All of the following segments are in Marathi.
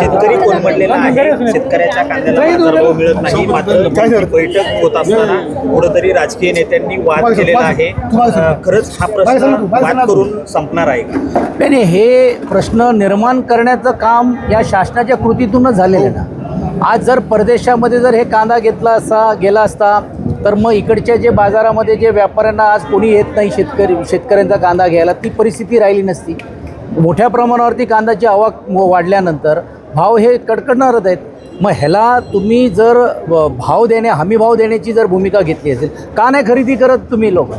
शेतकरी कोलमडलेला आहे. शेतकऱ्याच्या कांद्याला बाजारभाव मिळत नाही. मात्र बैठक होत असताना कुठेतरी राजकीय नेत्यांनी वाद केलेला आहे. खरंच हा प्रश्न वाद करून संपणार आहे का? नाही, हे प्रश्न निर्माण करण्याचं काम या शासनाच्या कृतीतूनच झालेलं ना. आज जर परदेशामध्ये जर हे कांदा गेला असता तर मग इकडच्या जे बाजारामध्ये जे व्यापाऱ्यांना आज कोणी येत नाही शेतकऱ्यांचा कांदा घ्यायला, ती परिस्थिती राहिली नसती. मोठ्या प्रमाणावरती कांद्याची आवक वाढल्यानंतर भाव हे कडकडणारच आहेत. मग ह्याला तुम्ही जर हमी भाव देण्याची जर भूमिका घेतली असेल, का नाही खरेदी करत तुम्ही लोक?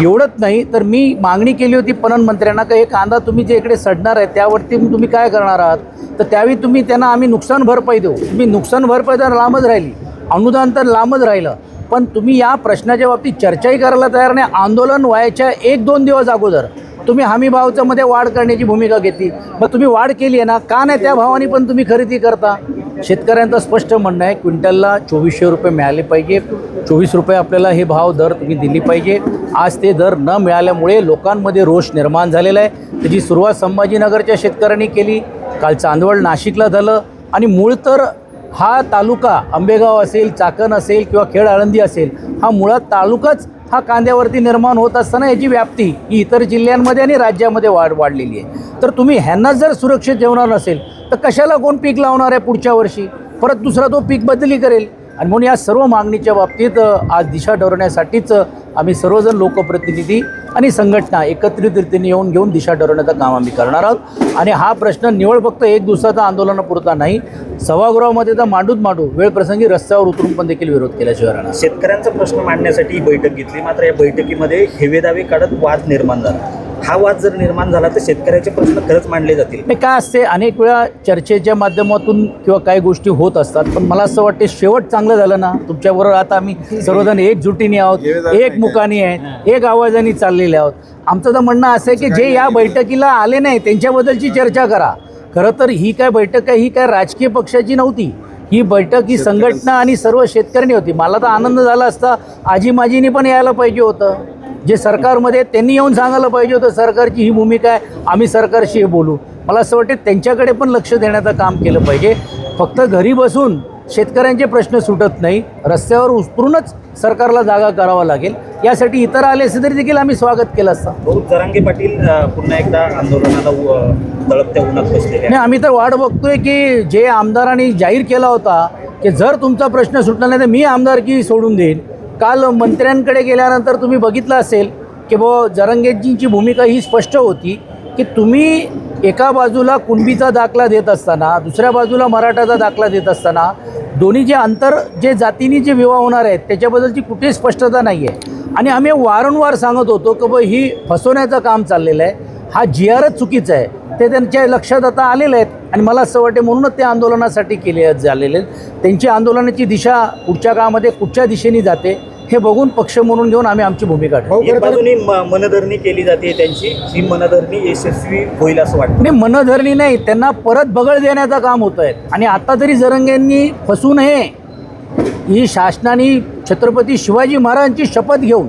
एवढंच नाही तर मी मागणी केली होती पणन मंत्र्यांना की हे कांदा तुम्ही जे इकडे सडणार आहे त्यावरती तुम्ही काय करणार आहात, तर त्यावेळी तुम्ही त्यांना आम्ही नुकसान भरपाई देऊ. तुम्ही नुकसान भरपाई तर लांबच राहिली, अनुदान तर लांबच राहिलं, पण तुम्ही या प्रश्नाच्या बाबतीत चर्चाही करायला तयार नाही. आंदोलन व्हायच्या 1-2 दिवस अगोदर तुम्ही हमी भावाच्या मध्ये वाढ करण्याची भूमिका घेतली. मग तुम्ही वाढ केली आहे ना, का नाही त्या भावाने पण तुम्ही खरेदी करता? शेतकऱ्यांचं स्पष्ट म्हणणं आहे क्विंटलला 2400 रुपये मिळाले पाहिजे. 24 रुपये आपल्याला हे भाव दर तुम्ही दिली पाहिजे. आज ते दर न मिळाल्यामुळे लोकांमध्ये रोष निर्माण झालेला आहे. त्याची सुरुवात संभाजीनगरच्या शेतकऱ्यांनी केली, काल चांदवड नाशिकला झालं, आणि मूळ तर हा तालुका आंबेगाव असेल, चाकण असेल किंवा खेड आळंदी असेल, हा मुळात तालुकाच हा कांद्यावरती निर्माण होत असताना याची व्याप्ती ही इतर जिल्ह्यांमध्ये आणि राज्यामध्ये वाढलेली आहे. तर तुम्ही ह्यांना जर सुरक्षित ठेवणार नसेल तर कशाला कोण पीक लावणार आहे पुढच्या वर्षी? परत दुसरा तो पीक बदली करेल. आणि म्हणून या सर्व मागणीच्या बाबतीत आज दिशा ठरवण्यासाठीच आम्ही सर्वजण लोकप्रतिनिधी आणि संघटना एकत्रित रीतीने घेऊन दिशा ठरवण्याचं काम आम्ही करणार आहोत. आणि हा प्रश्न निवळ फक्त एक दिवसाचा आंदोलनापुरता नाही, सभागृहामध्ये तर मांडू वेळ प्रसंगी रस्त्यावर उतरून पण देखील विरोध केल्याशिवाय राहणार. शेतकऱ्यांचा प्रश्न मांडण्यासाठी ही बैठक घेतली, मात्र या बैठकीमध्ये हेवेदावे काढत वाद निर्माण झाला. हा वाद जर निर्माण झाला तर शेतकऱ्याचे प्रश्न खरंच मांडले जातील? नाही, काय असते अनेक वेळा चर्चेच्या माध्यमातून किंवा काही गोष्टी होत असतात, पण मला असं वाटते शेवट चांगलं झालं ना. तुमच्याबरोबर आता आम्ही सर्वजण एकजुटीने आहोत, एक मुखाने आहेत, एक आवाजाने चाललेले आहोत. आमचं तर म्हणणं असं आहे की जे या बैठकीला आले नाही त्यांच्याबद्दलची चर्चा करा. खरं तर ही काय बैठक आहे, ही काय राजकीय पक्षाची नव्हती. ही बैठक ही संघटना आणि सर्व शेतकऱ्यांनी होती. मला तर आनंद झाला असता आजी माजींनी पण यायला पाहिजे होतं. जे सरकारमध्ये त्यांनी येऊन सांगायला पाहिजे होतं सरकारची ही भूमिका आहे, आम्ही सरकारशी हे बोलू. मला असं वाटतं त्यांच्याकडे पण लक्ष देण्याचं काम केलं पाहिजे. फक्त घरी बसून शेतकऱ्यांचे प्रश्न सुटत नाही, रस्त्यावर उतरूनच सरकारला जागा करावा लागेल. यासाठी इतर आले असे तरी देखील आम्ही स्वागत केलं असतं. जरांगे पाटील पुन्हा एकदा आंदोलनाला तळपत्या उन्हात बसले नाही, आम्ही तर वाट बघतोय की जे आमदारांनी जाहीर केला होता की जर तुमचा प्रश्न सुटला नाही तर मी आमदारकी सोडून देईन. काल मंत्र्यांकडे गेल्यानंतर तुम्ही बघितलं असेल की जरांगेजींची भूमिका ही स्पष्ट होती की तुम्ही एका बाजूला कुणबीचा दाखला देत असताना दुसऱ्या बाजूला मराठाचा दाखला देत असताना दोन्ही जे जातींनी जे विवाह होणार आहेत त्याच्याबद्दलची कुठेही स्पष्टता नाही आहे. आणि आम्ही वारंवार सांगत होतो की ही फसवण्याचं काम चाललेलं आहे, हा GRच चुकीचा आहे. ते त्यांच्या लक्षात आता आलेलं आहेत आणि मला असं वाटते म्हणूनच ते आंदोलनासाठी झालेले आहेत. त्यांची आंदोलनाची दिशा पुढच्या काळामध्ये कुठच्या दिशेने जाते हे बघून पक्ष म्हणून घेऊन आम्ही आमची भूमिका बाजूनी मनधरणी केली जाते त्यांची, ही मनधरणी यशस्वी होईल असं वाटतं? नाही, मनधरणी नाही, त्यांना परत बगळ देण्याचं काम होतं आहे. आणि आता तरी जरांगेंनी फसू नये. ही शासनाने छत्रपती शिवाजी महाराजांची शपथ घेऊन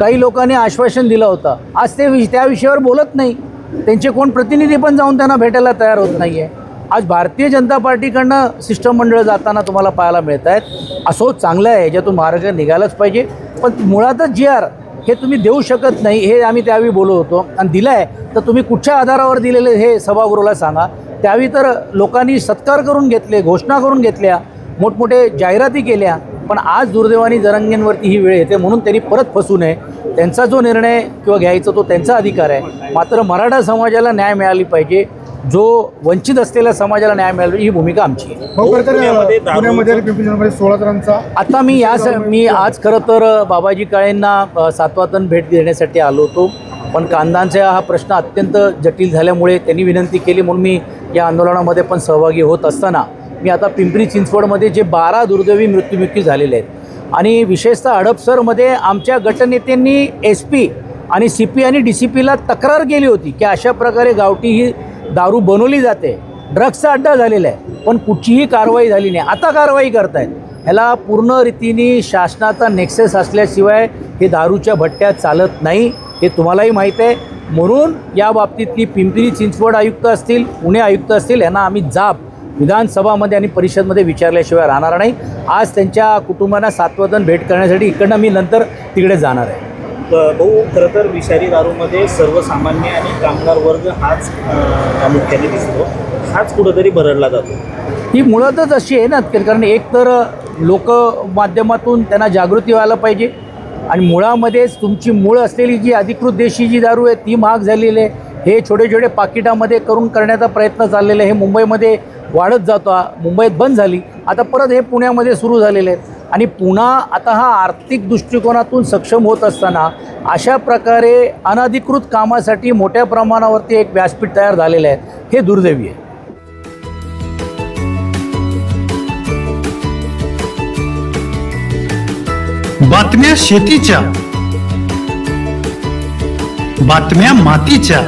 काही लोकांनी आश्वासन दिलं होतं. आज ते त्या विषयावर बोलत नाही. त्यांचे कोण प्रतिनिधी पण जाऊन त्यांना भेटायला तयार होत नाही आहे. आज भारतीय जनता पार्टीकडनं शिष्टमंडळ जाताना तुम्हाला पाहायला मिळत आहेत. असो, चांगलं आहे, याच्यातून मार्ग निघालाच पाहिजे. पण मुळातच GR हे तुम्ही देऊ शकत नाही हे आम्ही त्यावेळी बोलत होतो. आणि दिलं आहे तर तुम्ही कुठच्या आधारावर दिलेले हे सभागृहाला सांगा. त्यावेळी तर लोकांनी सत्कार करून घेतले, घोषणा करून घेतल्या, मोठमोठे जाहिराती केल्या. पण आज दुर्दैवाने जरांगेंवरती ही वेळ येते म्हणून त्यांनी परत फसू नये. त्यांचा जो निर्णय किंवा घ्यायचा तो त्यांचा अधिकार आहे. मात्र मराठा समाजाला न्याय मिळाली पाहिजे, जो वंचित असलेल्या समाजाला न्याय मिळाला ही भूमिका आमची आहे. पुण्यामध्ये 16 जणांचा आता मी आज खरं तर बाबाजी काळेंना 7वा तण भेट देण्यासाठी आलो होतो. पण कांद्यांचा हा प्रश्न अत्यंत जटिल झाल्यामुळे त्यांनी विनंती केली म्हणून मी या आंदोलनामध्ये पण सहभागी होत असताना मी आता पिंपरी चिंचवडमध्ये जे 12 दुर्दैवी मृत्युमुखी झालेले आहेत आणि विशेषतः हडपसरमध्ये आमच्या गटनेत्यांनी SP आणि CP आणि DCPला तक्रार केली होती की अशा प्रकारे गावठी ही दारू बनवली जाते, ड्रग्सचा अड्डा झालेला आहे, पण कुठचीही कारवाई झाली नाही. आता कारवाई करतायत. ह्याला पूर्ण रीतीने शासनाचा नेक्सेस असल्याशिवाय हे दारूच्या भट्ट्या चालत नाही, हे तुम्हालाही माहीत आहे. म्हणून या बाबतीतली पिंपरी चिंचवड आयुक्त असतील, पुणे आयुक्त असतील, यांना आम्ही जाब विधानसभामध्ये आणि परिषदमध्ये विचारल्याशिवाय राहणार नाही. आज त्यांच्या कुटुंबांना सातवदन भेट करण्यासाठी इकडनं मी नंतर तिकडे जाणार आहे. भाऊ, खरं तर विषारी दारूमध्ये सर्वसामान्य आणि कामगार वर्ग हाच प्रामुख्याने दिसतो, हाच कुठंतरी भरडला जातो. ही मुळातच अशी आहे ना, कारण एक तर लोक माध्यमातून त्यांना जागृती व्हायला पाहिजे आणि मुळामध्येच तुमची मूळ असलेली जी अधिकृत देशी जी दारू आहे ती महाग झालेली आहे. हे छोटे छोटे पाकिटामध्ये करून करण्याचा प्रयत्न चाललेला आहे. हे मुंबईमध्ये वाढत जातो, मुंबईत बंद झाली, आता परत हे पुण्यामध्ये सुरू झालेले आहेत आणि पुन्हा आता हा आर्थिक दृष्टिकोनातून सक्षम होत असताना अशा प्रकारे अनधिकृत कामासाठी मोठ्या प्रमाणावरती एक व्यासपीठ तयार झालेलं आहे. हे दुर्दैवी आहे. बातम्या शेतीच्या, बातम्या मातीच्या,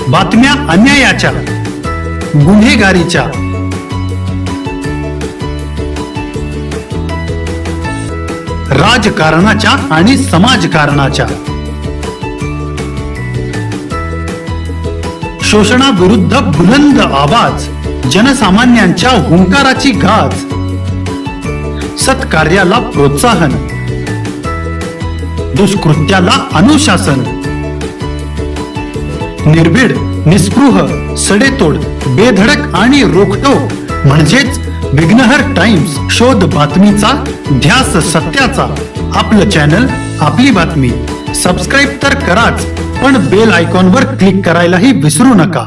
बातम्या अन्यायाच्या, गुन्हेगारीच्या, राजकारणाच्या आणि समाजकारणाच्या, शोषणाविरुद्ध बुलंद आवाज, जनसामान्यांच्या हुंकाराची गाज, सत्कार्याला प्रोत्साहन, दुष्कृत्याला अनुशासन, निर्भीड, निस्पृह, सडेतोड, बेधडक आणि रोखटोक म्हणजेच विघ्नहर टाइम्स. शोध बातमीचा, ध्यास सत्याचा. आपलं चॅनल, आपली बातमी. सबस्क्राईब तर कराच, पण बेल आयकॉनवर क्लिक करायलाही विसरू नका.